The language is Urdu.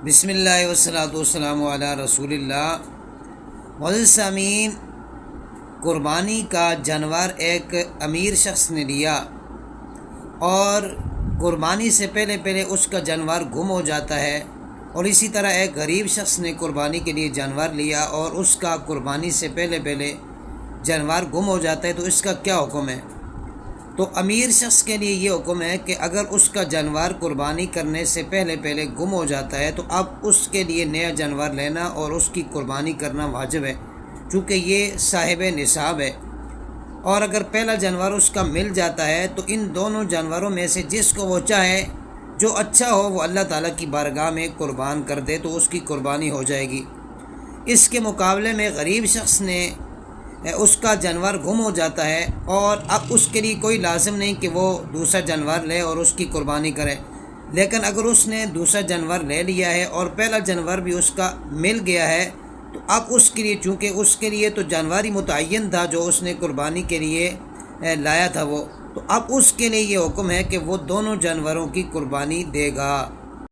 بسم اللہ والصلاۃ والسلام علی رسول اللہ۔ معزز سامعین، قربانی کا جانور ایک امیر شخص نے لیا اور قربانی سے پہلے اس کا جانور گم ہو جاتا ہے، اور اسی طرح ایک غریب شخص نے قربانی کے لیے جانور لیا اور اس کا قربانی سے پہلے جانور گم ہو جاتا ہے، تو اس کا کیا حکم ہے؟ تو امیر شخص کے لیے یہ حکم ہے کہ اگر اس کا جانور قربانی کرنے سے پہلے گم ہو جاتا ہے تو اب اس کے لیے نیا جانور لینا اور اس کی قربانی کرنا واجب ہے، چونکہ یہ صاحب نصاب ہے۔ اور اگر پہلا جانور اس کا مل جاتا ہے تو ان دونوں جانوروں میں سے جس کو وہ چاہے، جو اچھا ہو، وہ اللہ تعالیٰ کی بارگاہ میں قربان کر دے تو اس کی قربانی ہو جائے گی۔ اس کے مقابلے میں غریب شخص نے اس کا جانور گم ہو جاتا ہے اور اب اس کے لیے کوئی لازم نہیں کہ وہ دوسرا جانور لے اور اس کی قربانی کرے، لیکن اگر اس نے دوسرا جانور لے لیا ہے اور پہلا جانور بھی اس کا مل گیا ہے تو اب اس کے لیے، چونکہ اس کے لیے تو جانور ہی متعین تھا جو اس نے قربانی کے لیے لایا تھا، تو اب اس کے لیے یہ حکم ہے کہ وہ دونوں جانوروں کی قربانی دے گا۔